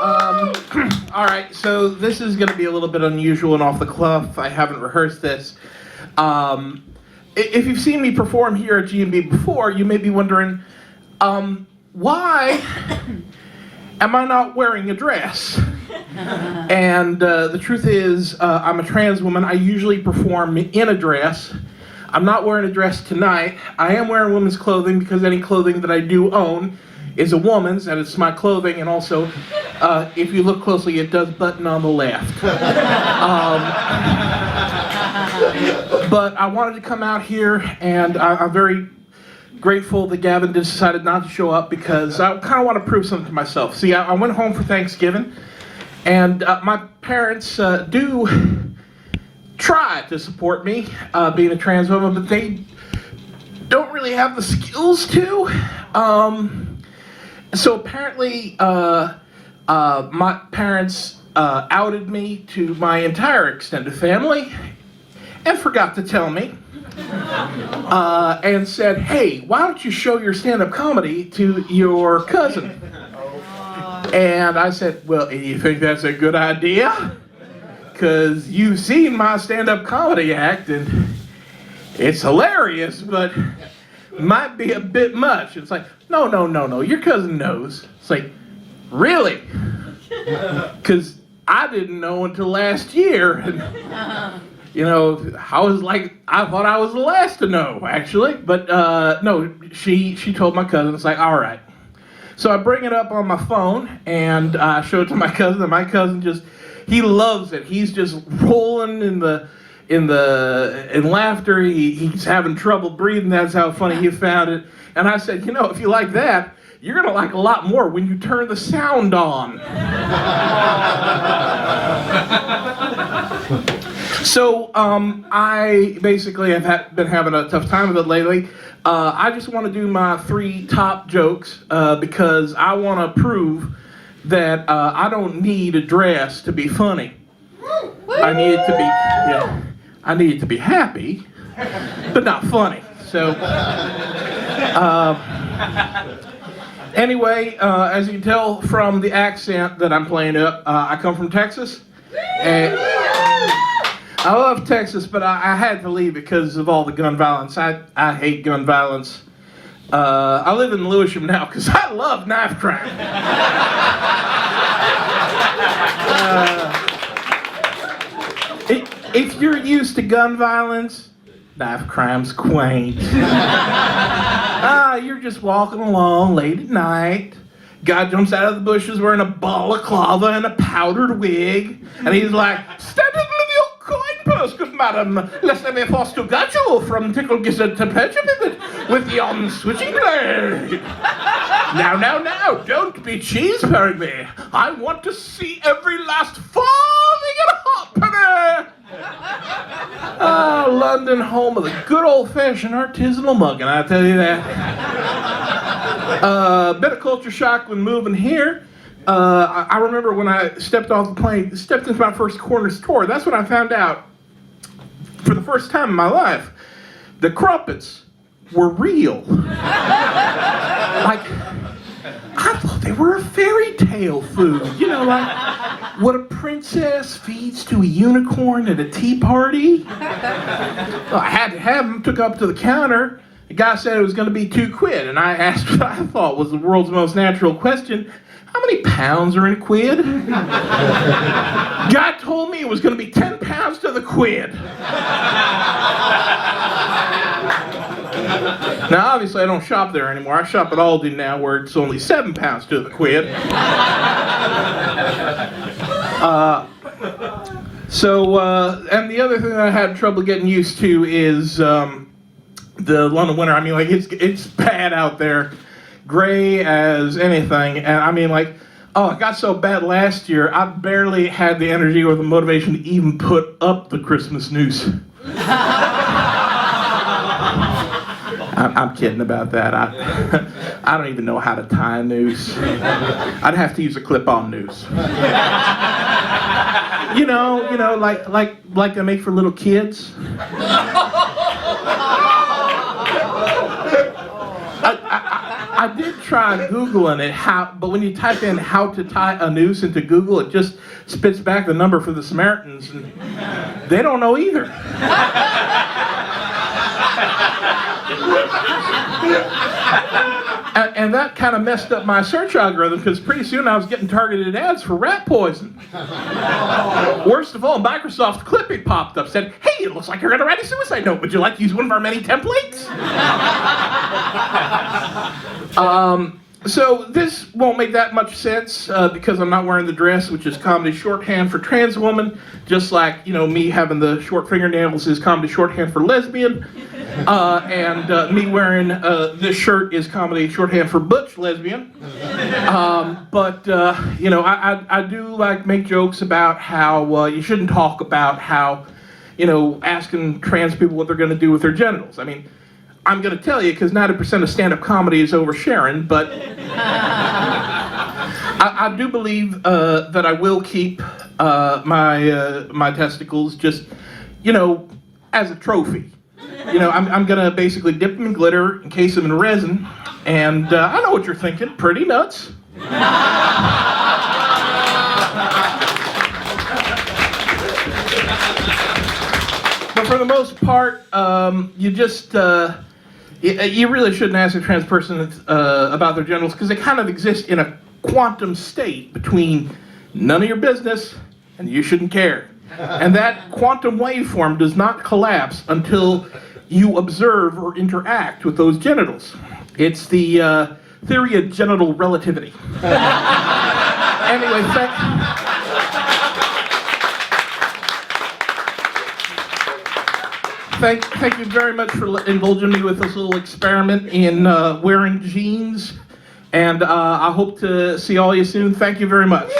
All right, so this is going to be a little bit unusual and off the cuff. I haven't rehearsed this. If you've seen me perform here at G&B before, you may be wondering, why am I not wearing a dress? And the truth is, I'm a trans woman. I usually perform in a dress. I'm not wearing a dress tonight. I am wearing women's clothing because any clothing that I do own is a woman's, and it's my clothing, and also, if you look closely, it does button on the left. But I wanted to come out here, and I'm very grateful that Gavin decided not to show up because I kind of want to prove something to myself. See, I went home for Thanksgiving, and my parents do try to support me being a trans woman, but they don't really have the skills to. So apparently, my parents outed me to my entire extended family and forgot to tell me and said, hey, why don't you show your stand-up comedy to your cousin? And I said, well, you think that's a good idea? Because you've seen my stand-up comedy act and it's hilarious, but might be a bit much. It's like, no, your cousin knows. It's like, really? Because I didn't know until last year. And, you know, I thought I was the last to know, actually. But no, she told my cousin. It's like, all right. So I bring it up on my phone and I show it to my cousin. And my cousin he loves it. He's just rolling in laughter. He's having trouble breathing. That's how funny he found it. And I said, you know, if you like that, you're going to like a lot more when you turn the sound on. So I basically have been having a tough time with it lately. I just want to do my 3 top jokes because I want to prove that I don't need a dress to be funny. I need it to be, I need it to be happy, but not funny. So, anyway, as you can tell from the accent that I'm playing up, I come from Texas. And I love Texas, but I had to leave because of all the gun violence. I hate gun violence. I live in Lewisham now because I love knife crime. If you're used to gun violence, knife crime's quaint. You're just walking along late at night. Guy jumps out of the bushes wearing a balaclava and a powdered wig, and he's like, "Stand in with your coin purse, good madam, lest I be forced to gudge you from tickle gizzard to peppermint with yon switching blade. Now, don't be cheese-purring me. I want to see every last farthing and halfpenny." London, home of the good old-fashioned artisanal mugging, I tell you that. Bit of culture shock when moving here. I remember when I stepped off the plane, stepped into my first corner store, that's when I found out, for the first time in my life, the crumpets were real. Like, I thought they were a fairy tale food. You know, like what a princess feeds to a unicorn at a tea party. Well, I had to have them, took up to the counter. The guy said it was going to be £2, and I asked what I thought was the world's most natural question. How many pounds are in a quid? Guy told me it was going to be 10 pounds to the quid. Now, obviously, I don't shop there anymore. I shop at Aldi now, where it's only 7 pounds to the quid. And the other thing that I had trouble getting used to is the London winter. I mean, like, it's bad out there. Gray as anything. And I mean, like, it got so bad last year, I barely had the energy or the motivation to even put up the Christmas noose. I'm kidding about that. I don't even know how to tie a noose. I'd have to use a clip-on noose. You know, like they make for little kids. I did try Googling it, but when you type in how to tie a noose into Google, it just spits back the number for the Samaritans, and they don't know either. And that kind of messed up my search algorithm, because pretty soon I was getting targeted ads for rat poison. Worst of all, Microsoft Clipping popped up, said, "Hey, it looks like you're going to write a suicide note. Would you like to use one of our many templates?" So this won't make that much sense because I'm not wearing the dress, which is comedy shorthand for trans woman, just like, me having the short fingernails is comedy shorthand for lesbian. And me wearing this shirt is comedy shorthand for butch lesbian. But I do make jokes about how you shouldn't talk about how, asking trans people what they're going to do with their genitals. I mean, I'm going to tell you because 90% of stand-up comedy is oversharing, but I do believe that I will keep my testicles just, as a trophy. I'm going to basically dip them in glitter, encase them in resin, and I know what you're thinking, pretty nuts. But for the most part, you just, you really shouldn't ask a trans person about their genitals, because they kind of exist in a quantum state between none of your business and you shouldn't care. And that quantum waveform does not collapse until you observe or interact with those genitals. It's the theory of genital relativity. Anyway, thank you very much for indulging me with this little experiment in wearing jeans. And I hope to see all of you soon. Thank you very much.